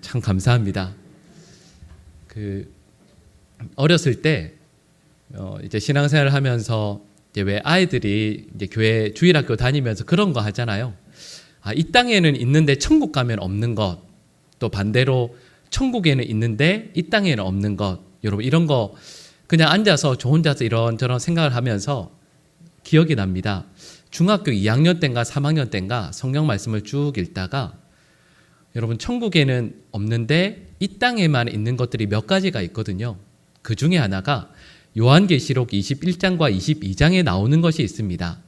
참 감사합니다. 어렸을 때 이제 신앙생활을 하면서 이제 왜 아이들이 이제 교회 주일학교 다니면서 그런 거 하잖아요. 이 땅에는 있는데 천국 가면 없는 것, 또 반대로 천국에는 있는데 이 땅에는 없는 것. 여러분 이런 거 그냥 앉아서 저 혼자서 이런저런 생각을 하면서 기억이 납니다. 중학교 2학년 때인가 3학년 때인가 성경 말씀을 쭉 읽다가 여러분 천국에는 없는데 이 땅에만 있는 것들이 몇 가지가 있거든요. 그 중에 하나가 요한계시록 21장과 22장에 나오는 것이 있습니다.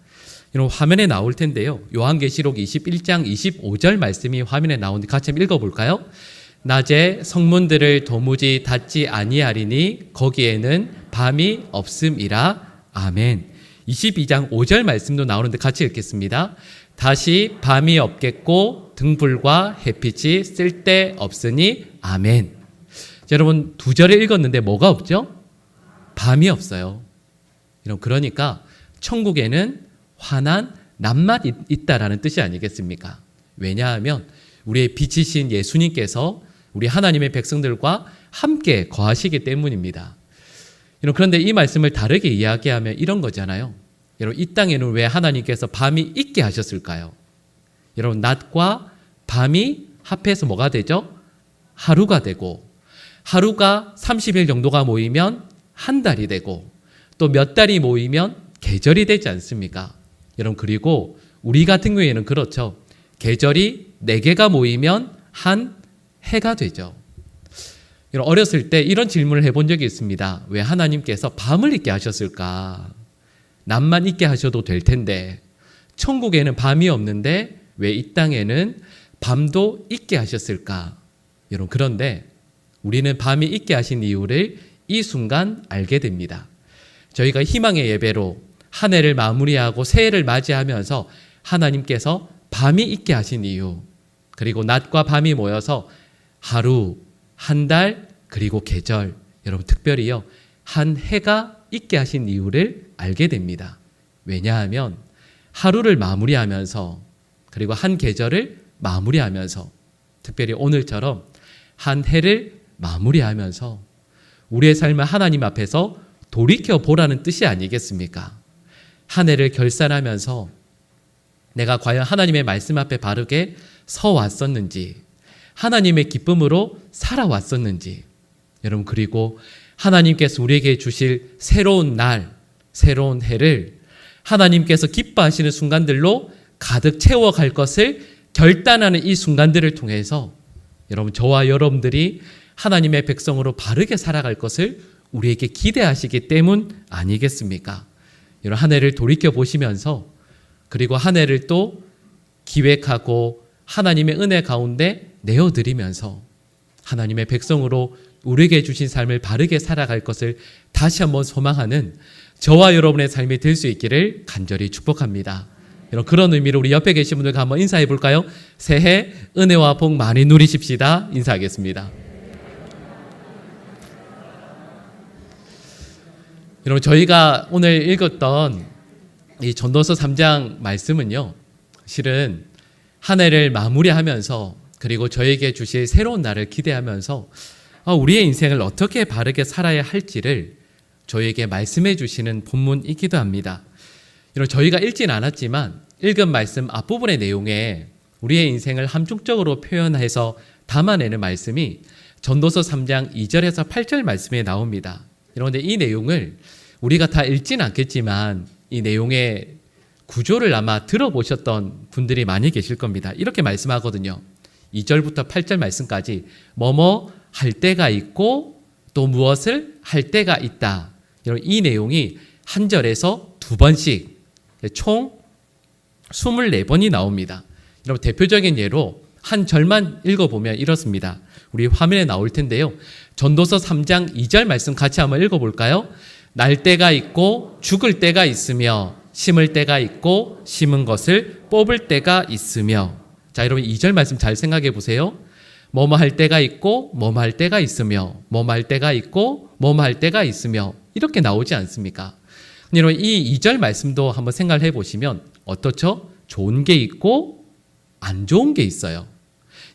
여러분 화면에 나올 텐데요. 요한계시록 21장 25절 말씀이 화면에 나오는데 같이 한번 읽어볼까요? 낮에 성문들을 도무지 닫지 아니하리니 거기에는 밤이 없음이라. 아멘. 22장 5절 말씀도 나오는데 같이 읽겠습니다. 다시 밤이 없겠고 등불과 햇빛이 쓸데없으니. 아멘. 여러분 두 절을 읽었는데 뭐가 없죠? 밤이 없어요. 그러니까 천국에는 환한 낮만 있다라는 뜻이 아니겠습니까? 왜냐하면 우리의 빛이신 예수님께서 우리 하나님의 백성들과 함께 거하시기 때문입니다. 그런데 이 말씀을 다르게 이야기하면 이런 거잖아요. 여러분 이 땅에는 왜 하나님께서 밤이 있게 하셨을까요? 여러분 낮과 밤이 합해서 뭐가 되죠? 하루가 되고, 하루가 30일 정도가 모이면 한 달이 되고, 또 몇 달이 모이면 계절이 되지 않습니까? 여러분 그리고 우리 같은 경우에는 그렇죠. 계절이 4개가 모이면 한 해가 되죠. 어렸을 때 이런 질문을 해본 적이 있습니다. 왜 하나님께서 밤을 있게 하셨을까? 낮만 있게 하셔도 될 텐데 천국에는 밤이 없는데 왜 이 땅에는 밤도 있게 하셨을까? 여러분 그런데 우리는 밤이 있게 하신 이유를 이 순간 알게 됩니다. 저희가 희망의 예배로 한 해를 마무리하고 새해를 맞이하면서 하나님께서 밤이 있게 하신 이유, 그리고 낮과 밤이 모여서 하루, 한 달, 그리고 계절, 여러분 특별히요 한 해가 있게 하신 이유를 알게 됩니다. 왜냐하면 하루를 마무리하면서 그리고 한 계절을 마무리하면서 특별히 오늘처럼 한 해를 마무리하면서 우리의 삶을 하나님 앞에서 돌이켜보라는 뜻이 아니겠습니까? 한 해를 결산하면서 내가 과연 하나님의 말씀 앞에 바르게 서왔었는지, 하나님의 기쁨으로 살아왔었는지, 여러분 그리고 하나님께서 우리에게 주실 새로운 날, 새로운 해를 하나님께서 기뻐하시는 순간들로 가득 채워갈 것을 결단하는 이 순간들을 통해서 여러분 저와 여러분들이 하나님의 백성으로 바르게 살아갈 것을 우리에게 기대하시기 때문 아니겠습니까? 여러분 한 해를 돌이켜보시면서 그리고 한 해를 또 기획하고 하나님의 은혜 가운데 내어드리면서 하나님의 백성으로 우리에게 주신 삶을 바르게 살아갈 것을 다시 한번 소망하는 저와 여러분의 삶이 될 수 있기를 간절히 축복합니다. 여러분 그런 의미로 우리 옆에 계신 분들과 한번 인사해 볼까요? 새해 은혜와 복 많이 누리십시다. 인사하겠습니다. 여러분 저희가 오늘 읽었던 이 전도서 3장 말씀은요, 실은 한 해를 마무리하면서 그리고 저에게 주실 새로운 날을 기대하면서 우리의 인생을 어떻게 바르게 살아야 할지를 저에게 말씀해 주시는 본문이기도 합니다. 여러분 저희가 읽진 않았지만 읽은 말씀 앞부분의 내용에 우리의 인생을 함축적으로 표현해서 담아내는 말씀이 전도서 3장 2절에서 8절 말씀에 나옵니다. 그런데 이 내용을 우리가 다 읽진 않겠지만 이 내용의 구조를 아마 들어보셨던 분들이 많이 계실 겁니다. 이렇게 말씀하거든요. 2절부터 8절 말씀까지 뭐뭐 할 때가 있고 또 무엇을 할 때가 있다. 이 내용이 한 절에서 2번씩 총 24번이 나옵니다. 여러분 대표적인 예로 한 절만 읽어보면 이렇습니다. 우리 화면에 나올 텐데요. 전도서 3장 2절 말씀 같이 한번 읽어볼까요? 날 때가 있고 죽을 때가 있으며 심을 때가 있고 심은 것을 뽑을 때가 있으며. 자 여러분 2절 말씀 잘 생각해 보세요. 뭐뭐 할 때가 있고 뭐뭐 할 때가 있으며 뭐뭐 할 때가 있고 뭐뭐 할 때가 있으며 이렇게 나오지 않습니까? 여러분 이 2절 말씀도 한번 생각해 보시면 어떻죠? 좋은 게 있고 안 좋은 게 있어요.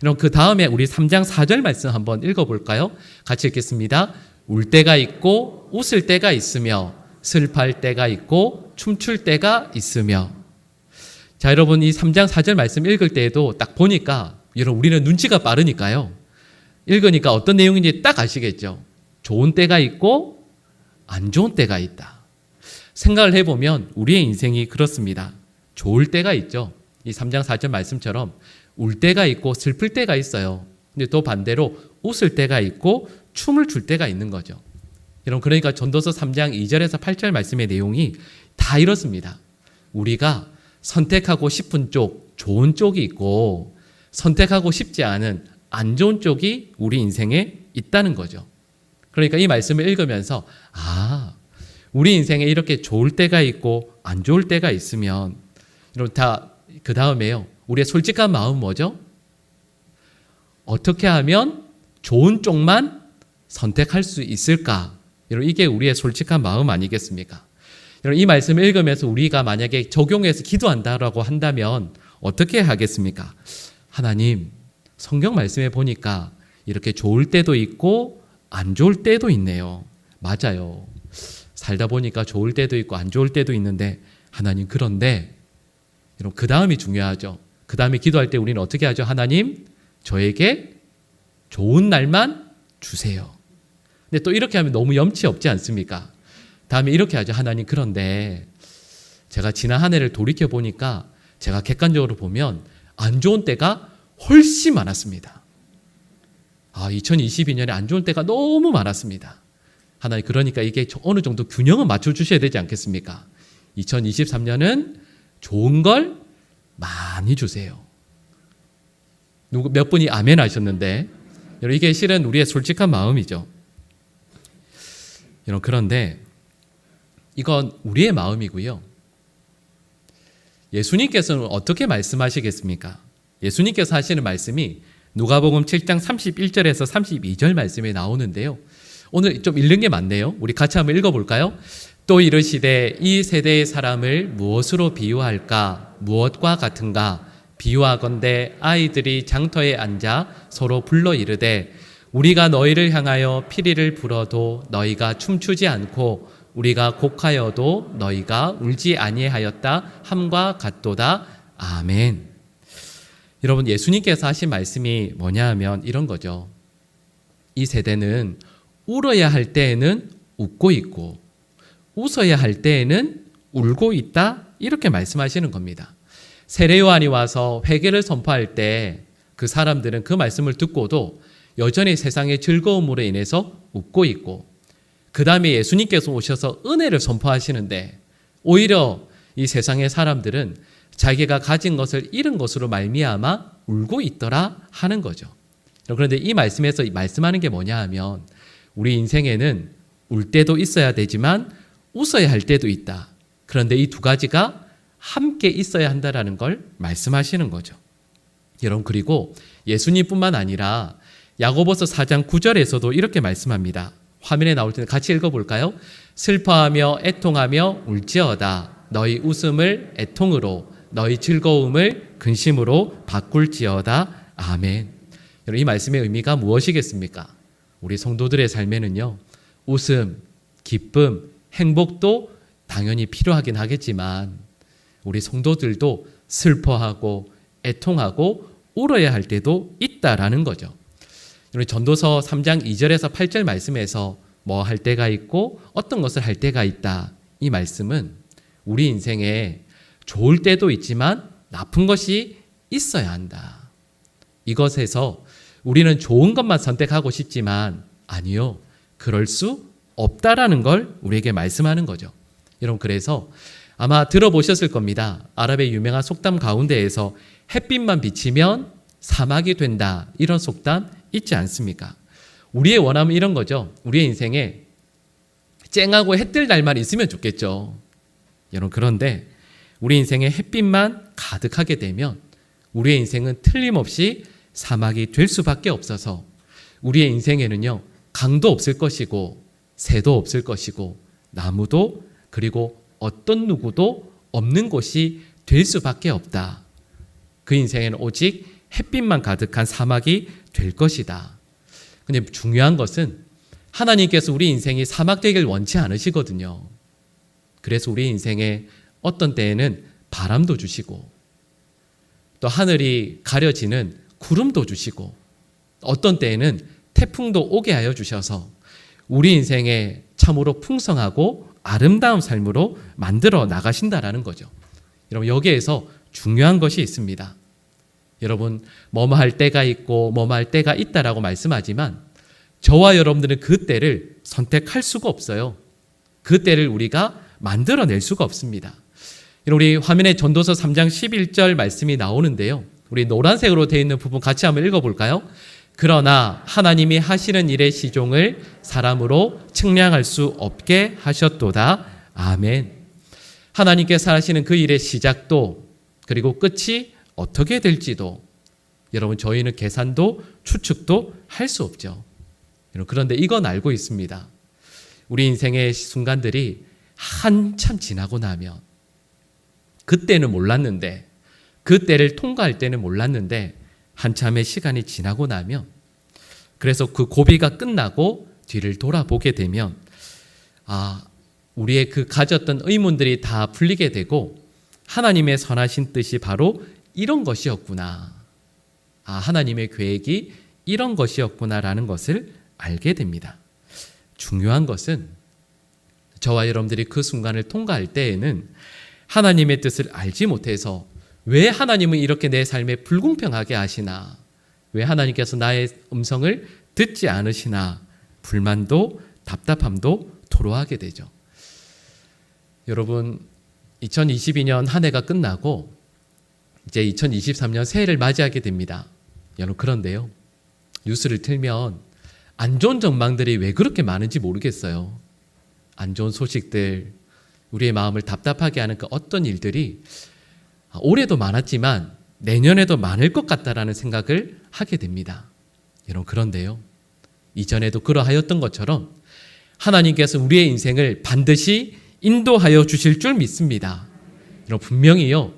이런 그 다음에 우리 3장 4절 말씀 한번 읽어볼까요? 같이 읽겠습니다. 울 때가 있고 웃을 때가 있으며 슬퍼할 때가 있고 춤출 때가 있으며. 자, 여러분 이 3장 4절 말씀 읽을 때에도 딱 보니까 여러분 우리는 눈치가 빠르니까요. 읽으니까 어떤 내용인지 딱 아시겠죠? 좋은 때가 있고 안 좋은 때가 있다. 생각을 해보면 우리의 인생이 그렇습니다. 좋을 때가 있죠. 이 3장 4절 말씀처럼 울 때가 있고 슬플 때가 있어요. 근데 또 반대로 웃을 때가 있고 춤을 출 때가 있는 거죠. 여러분 그러니까 전도서 3장 2절에서 8절 말씀의 내용이 다 이렇습니다. 우리가 선택하고 싶은 쪽, 좋은 쪽이 있고 선택하고 싶지 않은 안 좋은 쪽이 우리 인생에 있다는 거죠. 그러니까 이 말씀을 읽으면서 우리 인생에 이렇게 좋을 때가 있고 안 좋을 때가 있으면 여러분 다 그 다음에요. 우리의 솔직한 마음은 뭐죠? 어떻게 하면 좋은 쪽만 선택할 수 있을까? 여러분 이게 우리의 솔직한 마음 아니겠습니까? 여러분 이 말씀을 읽으면서 우리가 만약에 적용해서 기도한다라고 한다면 어떻게 하겠습니까? 하나님, 성경 말씀에 보니까 이렇게 좋을 때도 있고 안 좋을 때도 있네요. 맞아요. 살다 보니까 좋을 때도 있고 안 좋을 때도 있는데 하나님 그런데 여러분 그 다음이 중요하죠. 그 다음에 기도할 때 우리는 어떻게 하죠? 하나님 저에게 좋은 날만 주세요. 근데 또 이렇게 하면 너무 염치 없지 않습니까? 다음에 이렇게 하죠. 하나님 그런데 제가 지난 한 해를 돌이켜 보니까 제가 객관적으로 보면 안 좋은 때가 훨씬 많았습니다. 2022년에 안 좋은 때가 너무 많았습니다. 하나님 그러니까 이게 어느 정도 균형을 맞춰주셔야 되지 않겠습니까? 2023년은 좋은 걸 많이 주세요. 몇 분이 아멘 하셨는데 여러분 이게 실은 우리의 솔직한 마음이죠. 여러분 그런데 이건 우리의 마음이고요. 예수님께서는 어떻게 말씀하시겠습니까? 예수님께서 하시는 말씀이 누가복음 7장 31절에서 32절 말씀에 나오는데요. 오늘 좀 읽는 게 많네요. 우리 같이 한번 읽어볼까요? 또 이르시되 이 세대의 사람을 무엇으로 비유할까? 무엇과 같은가? 비유하건대 아이들이 장터에 앉아 서로 불러 이르되 우리가 너희를 향하여 피리를 불어도 너희가 춤추지 않고 우리가 곡하여도 너희가 울지 아니하였다 함과 같도다. 아멘. 여러분 예수님께서 하신 말씀이 뭐냐 하면 이런 거죠. 이 세대는 울어야 할 때에는 웃고 있고 웃어야 할 때에는 울고 있다 이렇게 말씀하시는 겁니다. 세례 요한이 와서 회개를 선포할 때 그 사람들은 그 말씀을 듣고도 여전히 세상의 즐거움으로 인해서 웃고 있고 그 다음에 예수님께서 오셔서 은혜를 선포하시는데 오히려 이 세상의 사람들은 자기가 가진 것을 잃은 것으로 말미암아 울고 있더라 하는 거죠. 그런데 이 말씀에서 말씀하는 게 뭐냐 하면 우리 인생에는 울 때도 있어야 되지만 웃어야 할 때도 있다. 그런데 이 두 가지가 함께 있어야 한다는 걸 말씀하시는 거죠. 여러분 그리고 예수님뿐만 아니라 야고보서 4장 9절에서도 이렇게 말씀합니다. 화면에 나올 텐데 같이 읽어볼까요? 슬퍼하며 애통하며 울지어다. 너희 웃음을 애통으로 너희 즐거움을 근심으로 바꿀지어다. 아멘. 여러분 이 말씀의 의미가 무엇이겠습니까? 우리 성도들의 삶에는요. 웃음, 기쁨, 행복도 당연히 필요하긴 하겠지만 우리 성도들도 슬퍼하고 애통하고 울어야 할 때도 있다라는 거죠. 우리 전도서 3장 2절에서 8절 말씀에서 뭐 할 때가 있고 어떤 것을 할 때가 있다. 이 말씀은 우리 인생에 좋을 때도 있지만 나쁜 것이 있어야 한다. 이것에서 우리는 좋은 것만 선택하고 싶지만 아니요. 그럴 수 없다라는 걸 우리에게 말씀하는 거죠. 여러분 그래서 아마 들어보셨을 겁니다. 아랍의 유명한 속담 가운데에서 햇빛만 비치면 사막이 된다. 이런 속담 있지 않습니까? 우리의 원함은 이런 거죠. 우리의 인생에 쨍하고 해 뜰 날만 있으면 좋겠죠. 여러분 그런데 우리 인생에 햇빛만 가득하게 되면 우리의 인생은 틀림없이 사막이 될 수밖에 없어서 우리의 인생에는요. 강도 없을 것이고 새도 없을 것이고 나무도 그리고 어떤 누구도 없는 곳이 될 수밖에 없다. 그 인생에는 오직 햇빛만 가득한 사막이 될 것이다. 근데 중요한 것은 하나님께서 우리 인생이 사막 되길 원치 않으시거든요. 그래서 우리 인생에 어떤 때에는 바람도 주시고 또 하늘이 가려지는 구름도 주시고 어떤 때에는 태풍도 오게 하여 주셔서 우리 인생에 참으로 풍성하고 아름다운 삶으로 만들어 나가신다라는 거죠. 여러분 여기에서 중요한 것이 있습니다. 여러분 뭐뭐 할 때가 있고 뭐뭐 할 때가 있다라고 말씀하지만 저와 여러분들은 그 때를 선택할 수가 없어요. 그 때를 우리가 만들어낼 수가 없습니다. 우리 화면에 전도서 3장 11절 말씀이 나오는데요. 우리 노란색으로 되어 있는 부분 같이 한번 읽어볼까요? 그러나 하나님이 하시는 일의 시종을 사람으로 측량할 수 없게 하셨도다. 아멘. 하나님께서 하시는 그 일의 시작도 그리고 끝이 어떻게 될지도 여러분 저희는 계산도 추측도 할 수 없죠. 그런데 이건 알고 있습니다. 우리 인생의 순간들이 한참 지나고 나면 그때는 몰랐는데 그 때를 통과할 때는 몰랐는데 한참의 시간이 지나고 나면 그래서 그 고비가 끝나고 뒤를 돌아보게 되면 우리의 그 가졌던 의문들이 다 풀리게 되고 하나님의 선하신 뜻이 바로 이런 것이었구나. 하나님의 계획이 이런 것이었구나라는 것을 알게 됩니다. 중요한 것은 저와 여러분들이 그 순간을 통과할 때에는 하나님의 뜻을 알지 못해서 왜 하나님은 이렇게 내 삶에 불공평하게 하시나? 왜 하나님께서 나의 음성을 듣지 않으시나? 불만도 답답함도 토로하게 되죠. 여러분 2022년 한 해가 끝나고 이제 2023년 새해를 맞이하게 됩니다. 여러분 그런데요. 뉴스를 틀면 안 좋은 전망들이 왜 그렇게 많은지 모르겠어요. 안 좋은 소식들, 우리의 마음을 답답하게 하는 그 어떤 일들이 올해도 많았지만 내년에도 많을 것 같다라는 생각을 하게 됩니다. 여러분 그런데요. 이전에도 그러하였던 것처럼 하나님께서 우리의 인생을 반드시 인도하여 주실 줄 믿습니다. 여러분 분명히요.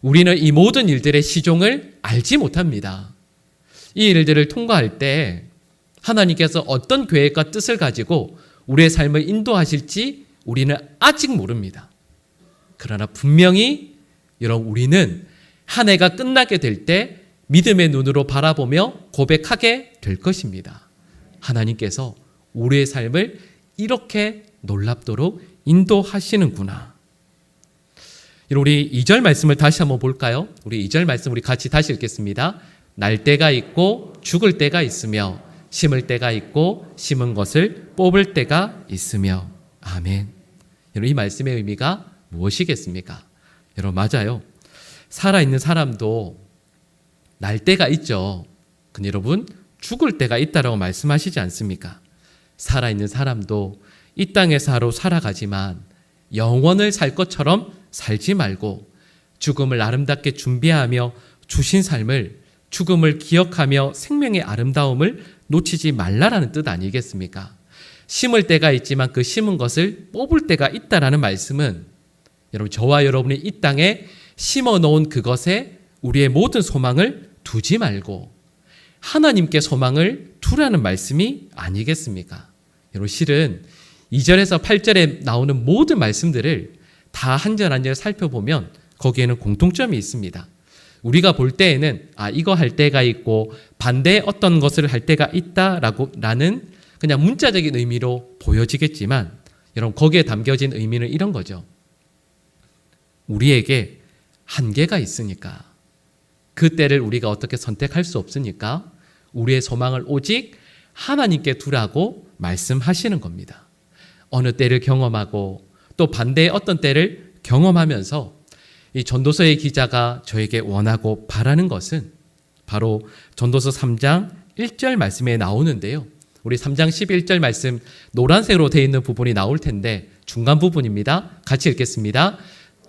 우리는 이 모든 일들의 시종을 알지 못합니다. 이 일들을 통과할 때 하나님께서 어떤 계획과 뜻을 가지고 우리의 삶을 인도하실지 우리는 아직 모릅니다. 그러나 분명히 여러분 우리는 한 해가 끝나게 될 때 믿음의 눈으로 바라보며 고백하게 될 것입니다. 하나님께서 우리의 삶을 이렇게 놀랍도록 인도하시는구나. 우리 2절 말씀을 다시 한번 볼까요? 우리 2절 말씀 우리 같이 다시 읽겠습니다. 날 때가 있고 죽을 때가 있으며 심을 때가 있고 심은 것을 뽑을 때가 있으며. 아멘. 여러분 이 말씀의 의미가 무엇이겠습니까? 여러분 맞아요. 살아있는 사람도 날 때가 있죠. 근데 여러분 죽을 때가 있다라고 말씀하시지 않습니까? 살아있는 사람도 이 땅에서 하루 살아가지만 영원을 살 것처럼 살지 말고 죽음을 아름답게 준비하며 주신 삶을 죽음을 기억하며 생명의 아름다움을 놓치지 말라라는 뜻 아니겠습니까? 심을 때가 있지만 그 심은 것을 뽑을 때가 있다라는 말씀은 여러분 저와 여러분이 이 땅에 심어 놓은 그것에 우리의 모든 소망을 두지 말고 하나님께 소망을 두라는 말씀이 아니겠습니까? 여러분 실은 2절에서 8절에 나오는 모든 말씀들을 다 한 절 한 절 살펴보면 거기에는 공통점이 있습니다. 우리가 볼 때에는 이거 할 때가 있고 반대의 어떤 것을 할 때가 있다라는 그냥 문자적인 의미로 보여지겠지만 여러분 거기에 담겨진 의미는 이런 거죠. 우리에게 한계가 있으니까 그 때를 우리가 어떻게 선택할 수 없으니까 우리의 소망을 오직 하나님께 두라고 말씀하시는 겁니다. 어느 때를 경험하고 또 반대의 어떤 때를 경험하면서 이 전도서의 기자가 저에게 원하고 바라는 것은 바로 전도서 3장 1절 말씀에 나오는데요. 우리 3장 11절 말씀 노란색으로 되어 있는 부분이 나올 텐데 중간 부분입니다. 같이 읽겠습니다.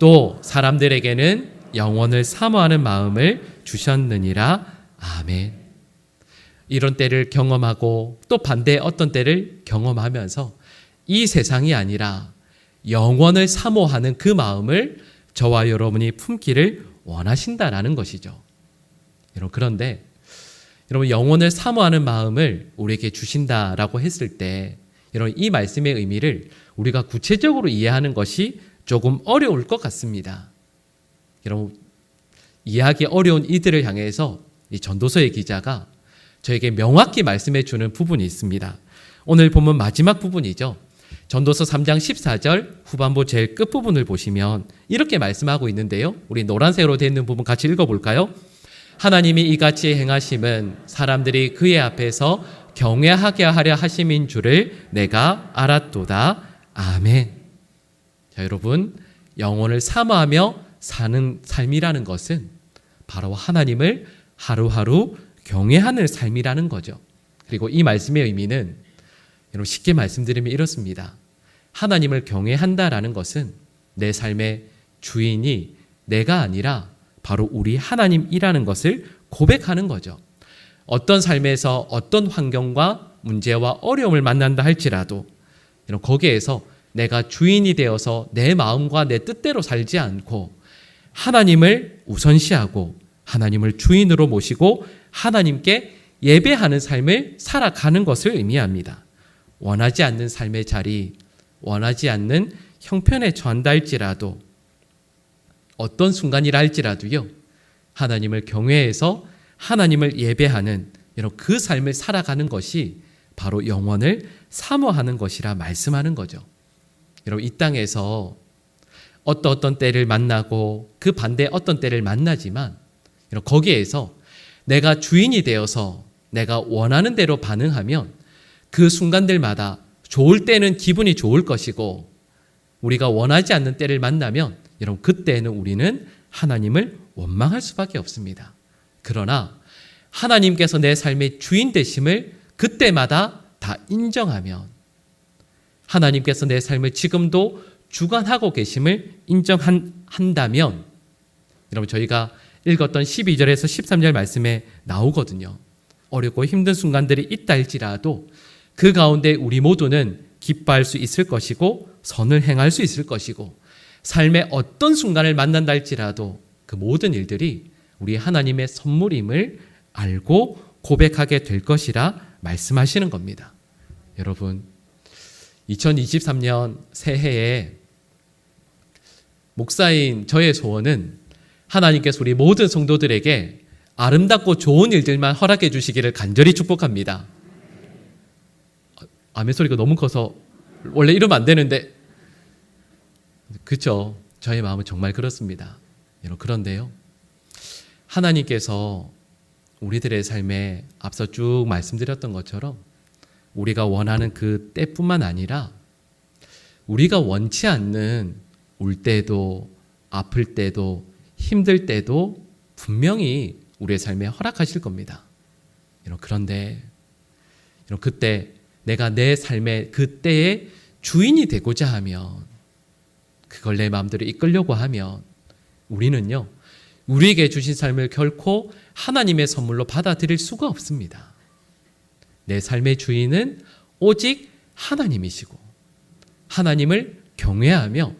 또 사람들에게는 영원을 사모하는 마음을 주셨느니라. 아멘. 이런 때를 경험하고 또 반대의 어떤 때를 경험하면서 이 세상이 아니라 영원을 사모하는 그 마음을 저와 여러분이 품기를 원하신다라는 것이죠. 그런데 여러분, 영혼을 사모하는 마음을 우리에게 주신다라고 했을 때 여러분, 이 말씀의 의미를 우리가 구체적으로 이해하는 것이 조금 어려울 것 같습니다. 여러분, 이해하기 어려운 이들을 향해서 이 전도서의 기자가 저에게 명확히 말씀해 주는 부분이 있습니다. 오늘 본문 마지막 부분이죠. 전도서 3장 14절 후반부 제일 끝부분을 보시면 이렇게 말씀하고 있는데요. 우리 노란색으로 되어 있는 부분 같이 읽어볼까요? 하나님이 이같이 행하심은 사람들이 그의 앞에서 경외하게 하려 하심인 줄을 내가 알았도다. 아멘. 자, 여러분, 영혼을 사모하며 사는 삶이라는 것은 바로 하나님을 하루하루 경외하는 삶이라는 거죠. 그리고 이 말씀의 의미는 여러분, 쉽게 말씀드리면 이렇습니다. 하나님을 경외한다라는 것은 내 삶의 주인이 내가 아니라 바로 우리 하나님이라는 것을 고백하는 거죠. 어떤 삶에서 어떤 환경과 문제와 어려움을 만난다 할지라도 거기에서 내가 주인이 되어서 내 마음과 내 뜻대로 살지 않고 하나님을 우선시하고 하나님을 주인으로 모시고 하나님께 예배하는 삶을 살아가는 것을 의미합니다. 원하지 않는 삶의 자리, 원하지 않는 형편에 처한다 할지라도 어떤 순간이라 할지라도요, 하나님을 경외해서 하나님을 예배하는 그 삶을 살아가는 것이 바로 영혼을 사모하는 것이라 말씀하는 거죠. 여러분, 이 땅에서 어떤 때를 만나고 그 반대 어떤 때를 만나지만 거기에서 내가 주인이 되어서 내가 원하는 대로 반응하면 그 순간들마다 좋을 때는 기분이 좋을 것이고 우리가 원하지 않는 때를 만나면 여러분, 그때는 우리는 하나님을 원망할 수밖에 없습니다. 그러나 하나님께서 내 삶의 주인 되심을 그때마다 다 인정하면 하나님께서 내 삶을 지금도 주관하고 계심을 인정한다면 여러분, 저희가 읽었던 12절에서 13절 말씀에 나오거든요. 어렵고 힘든 순간들이 있다 할지라도 그 가운데 우리 모두는 기뻐할 수 있을 것이고 선을 행할 수 있을 것이고 삶의 어떤 순간을 만난다 할지라도 그 모든 일들이 우리 하나님의 선물임을 알고 고백하게 될 것이라 말씀하시는 겁니다. 여러분, 2023년 새해에 목사인 저의 소원은 하나님께서 우리 모든 성도들에게 아름답고 좋은 일들만 허락해 주시기를 간절히 축복합니다. 아멘 소리가 너무 커서 원래 이러면 안 되는데, 그렇죠? 저의 마음은 정말 그렇습니다. 그런데요, 하나님께서 우리들의 삶에 앞서 쭉 말씀드렸던 것처럼 우리가 원하는 그 때뿐만 아니라 우리가 원치 않는 울 때도 아플 때도 힘들 때도 분명히 우리의 삶에 허락하실 겁니다. 그런데 그때 내가 내 삶의 그때의 주인이 되고자 하면, 그걸 내 마음대로 이끌려고 하면 우리는요, 우리에게 주신 삶을 결코 하나님의 선물로 받아들일 수가 없습니다. 내 삶의 주인은 오직 하나님이시고 하나님을 경외하며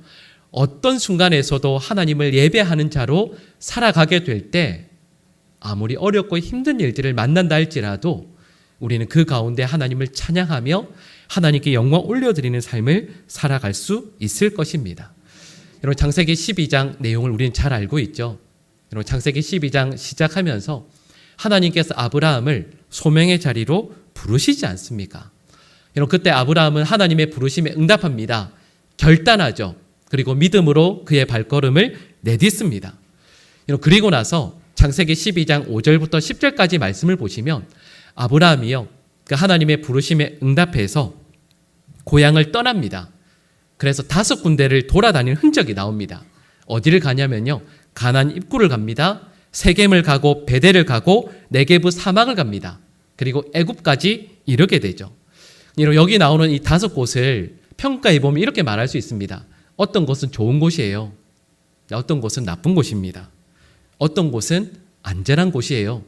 어떤 순간에서도 하나님을 예배하는 자로 살아가게 될 때 아무리 어렵고 힘든 일들을 만난다 할지라도 우리는 그 가운데 하나님을 찬양하며 하나님께 영광 올려드리는 삶을 살아갈 수 있을 것입니다. 여러분, 창세기 12장 내용을 우리는 잘 알고 있죠. 여러분, 창세기 12장 시작하면서 하나님께서 아브라함을 소명의 자리로 부르시지 않습니까? 여러분, 그때 아브라함은 하나님의 부르심에 응답합니다. 결단하죠. 그리고 믿음으로 그의 발걸음을 내딛습니다. 그리고 나서 창세기 12장 5절부터 10절까지 말씀을 보시면 아브라함이요, 그 하나님의 부르심에 응답해서 고향을 떠납니다. 그래서 5군데를 돌아다니는 흔적이 나옵니다. 어디를 가냐면요, 가나안 입구를 갑니다. 세겜을 가고 베델을 가고 네게브 사막을 갑니다. 그리고 애굽까지 이르게 되죠. 여기 나오는 이 5곳을 평가해 보면 이렇게 말할 수 있습니다. 어떤 곳은 좋은 곳이에요. 어떤 곳은 나쁜 곳입니다. 어떤 곳은 안전한 곳이에요.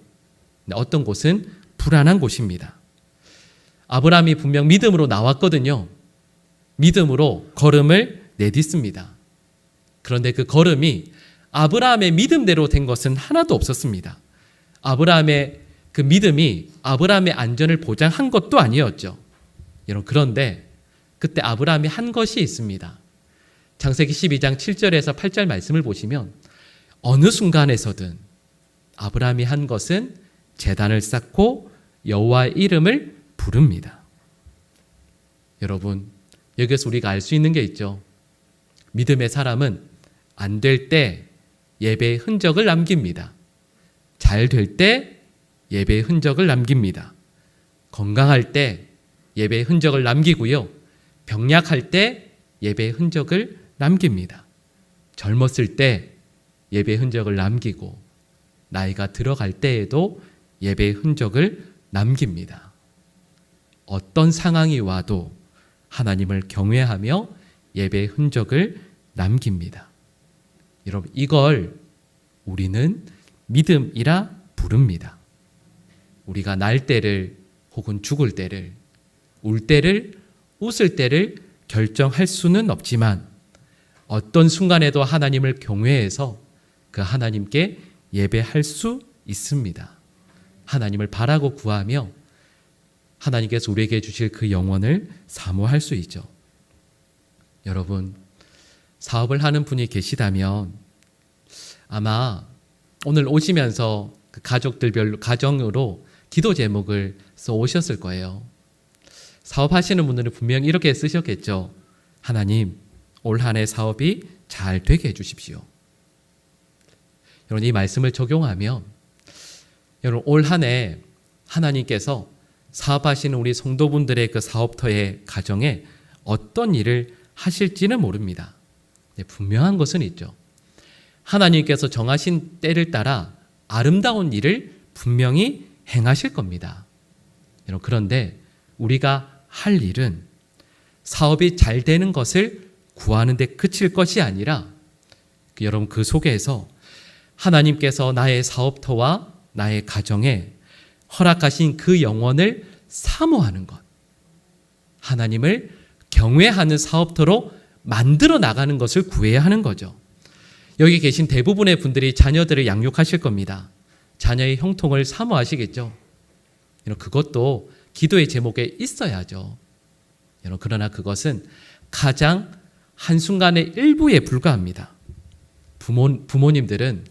어떤 곳은 불안한 곳입니다. 아브라함이 분명 믿음으로 나왔거든요. 믿음으로 걸음을 내딛습니다. 그런데 그 걸음이 아브라함의 믿음대로 된 것은 하나도 없었습니다. 아브라함의 그 믿음이 아브라함의 안전을 보장한 것도 아니었죠. 여러분, 그런데 그때 아브라함이 한 것이 있습니다. 창세기 12장 7절에서 8절 말씀을 보시면 어느 순간에서든 아브라함이 한 것은 제단을 쌓고 여호와의 이름을 부릅니다. 여러분, 여기서 우리가 알 수 있는 게 있죠. 믿음의 사람은 안 될 때 예배의 흔적을 남깁니다. 잘 될 때 예배의 흔적을 남깁니다. 건강할 때 예배의 흔적을 남기고요. 병약할 때 예배의 흔적을 남깁니다. 젊었을 때 예배의 흔적을 남기고 나이가 들어갈 때에도 예배의 흔적을 남깁니다. 어떤 상황이 와도 하나님을 경외하며 예배의 흔적을 남깁니다. 여러분, 이걸 우리는 믿음이라 부릅니다. 우리가 날 때를 혹은 죽을 때를, 울 때를, 웃을 때를 결정할 수는 없지만 어떤 순간에도 하나님을 경외해서 그 하나님께 예배할 수 있습니다. 하나님을 바라고 구하며 하나님께서 우리에게 주실 그 영원을 사모할 수 있죠. 여러분, 사업을 하는 분이 계시다면 아마 오늘 오시면서 그 가족들별로 가정으로 기도 제목을 써 오셨을 거예요. 사업하시는 분들은 분명히 이렇게 쓰셨겠죠. 하나님, 올 한 해 사업이 잘 되게 해주십시오. 여러분, 이 말씀을 적용하면 여러분, 올 한 해 하나님께서 사업하시는 우리 성도분들의 그 사업터의 가정에 어떤 일을 하실지는 모릅니다. 분명한 것은 있죠. 하나님께서 정하신 때를 따라 아름다운 일을 분명히 행하실 겁니다. 여러분, 그런데 우리가 할 일은 사업이 잘 되는 것을 구하는 데 그칠 것이 아니라 여러분, 그 속에서 하나님께서 나의 사업터와 나의 가정에 허락하신 그 영혼을 사모하는 것, 하나님을 경외하는 사업터로 만들어 나가는 것을 구해야 하는 거죠. 여기 계신 대부분의 분들이 자녀들을 양육하실 겁니다. 자녀의 형통을 사모하시겠죠. 그것도 기도의 제목에 있어야죠. 그러나 그것은 가장 한순간의 일부에 불과합니다. 부모님들은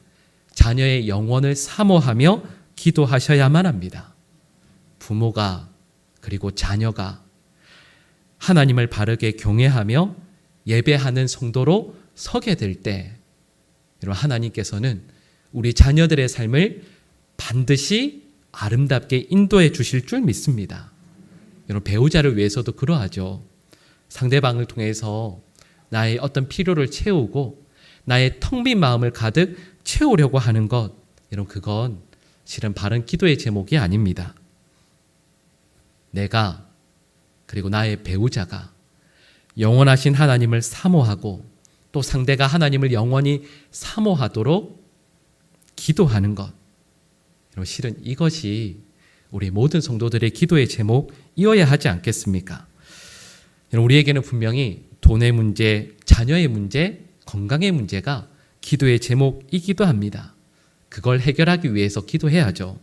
자녀의 영혼을 사모하며 기도하셔야만 합니다. 부모가 그리고 자녀가 하나님을 바르게 경외하며 예배하는 성도로 서게 될 때 여러분, 하나님께서는 우리 자녀들의 삶을 반드시 아름답게 인도해 주실 줄 믿습니다. 여러분, 배우자를 위해서도 그러하죠. 상대방을 통해서 나의 어떤 필요를 채우고 나의 텅 빈 마음을 가득 채우려고 하는 것, 여러분, 그건 실은 바른 기도의 제목이 아닙니다. 내가 그리고 나의 배우자가 영원하신 하나님을 사모하고 또 상대가 하나님을 영원히 사모하도록 기도하는 것, 여러분, 실은 이것이 우리 모든 성도들의 기도의 제목이어야 하지 않겠습니까? 여러분, 우리에게는 분명히 돈의 문제, 자녀의 문제, 건강의 문제가 기도의 제목이기도 합니다. 그걸 해결하기 위해서 기도해야죠.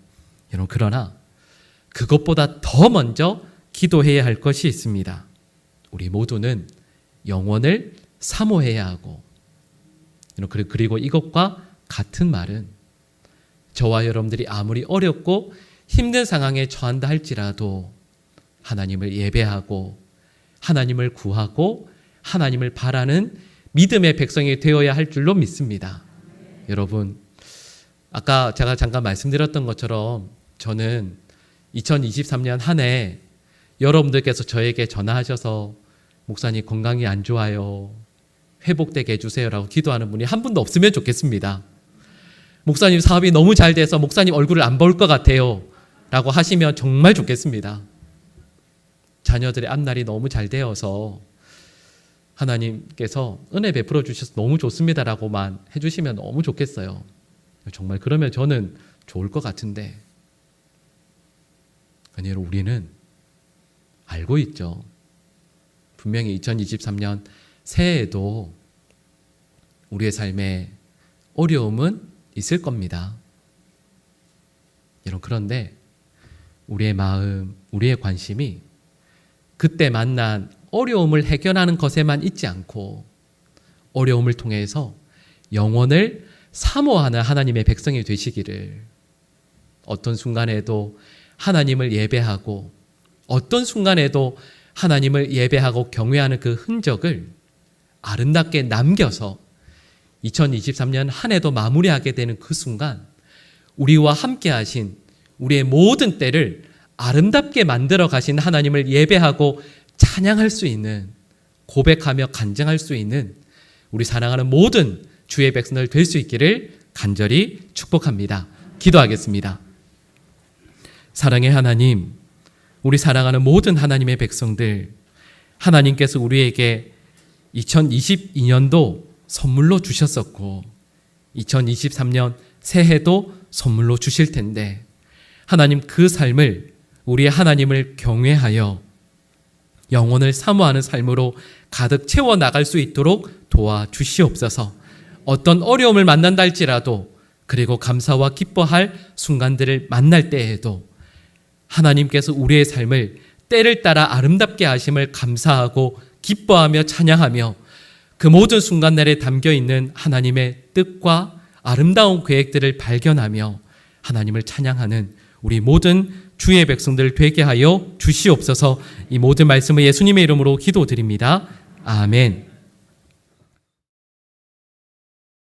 여러분, 그러나 그것보다 더 먼저 기도해야 할 것이 있습니다. 우리 모두는 영혼을 사모해야 하고, 그리고 이것과 같은 말은 저와 여러분들이 아무리 어렵고 힘든 상황에 처한다 할지라도 하나님을 예배하고 하나님을 구하고 하나님을 바라는 믿음의 백성이 되어야 할 줄로 믿습니다. 여러분, 아까 제가 잠깐 말씀드렸던 것처럼 저는 2023년 한 해 여러분들께서 저에게 전화하셔서 목사님 건강이 안 좋아요, 회복되게 해주세요라고 기도하는 분이 한 분도 없으면 좋겠습니다. 목사님 사업이 너무 잘 돼서 목사님 얼굴을 안 볼 것 같아요 라고 하시면 정말 좋겠습니다. 자녀들의 앞날이 너무 잘 되어서 하나님께서 은혜 베풀어 주셔서 너무 좋습니다라고만 해주시면 너무 좋겠어요. 정말 그러면 저는 좋을 것 같은데, 아니요, 우리는 알고 있죠. 분명히 2023년 새해에도 우리의 삶에 어려움은 있을 겁니다. 여러분, 그런데 우리의 마음, 우리의 관심이 그때 만난 어려움을 해결하는 것에만 있지 않고 어려움을 통해서 영혼을 사모하는 하나님의 백성이 되시기를, 어떤 순간에도 하나님을 예배하고 어떤 순간에도 하나님을 예배하고 경외하는 그 흔적을 아름답게 남겨서 2023년 한 해도 마무리하게 되는 그 순간 우리와 함께 하신 우리의 모든 때를 아름답게 만들어 가신 하나님을 예배하고 찬양할 수 있는, 고백하며 간증할 수 있는 우리 사랑하는 모든 주의 백성들 될 수 있기를 간절히 축복합니다. 기도하겠습니다. 사랑의 하나님, 우리 사랑하는 모든 하나님의 백성들, 하나님께서 우리에게 2022년도 선물로 주셨었고 2023년 새해도 선물로 주실 텐데, 하나님, 그 삶을 우리의 하나님을 경외하여 영혼을 사모하는 삶으로 가득 채워 나갈 수 있도록 도와주시옵소서. 어떤 어려움을 만난다 할지라도, 그리고 감사와 기뻐할 순간들을 만날 때에도 하나님께서 우리의 삶을 때를 따라 아름답게 하심을 감사하고 기뻐하며 찬양하며 그 모든 순간들에 담겨있는 하나님의 뜻과 아름다운 계획들을 발견하며 하나님을 찬양하는 우리 모든 주의 백성들 되게 하여 주시옵소서. 이 모든 말씀을 예수님의 이름으로 기도드립니다. 아멘.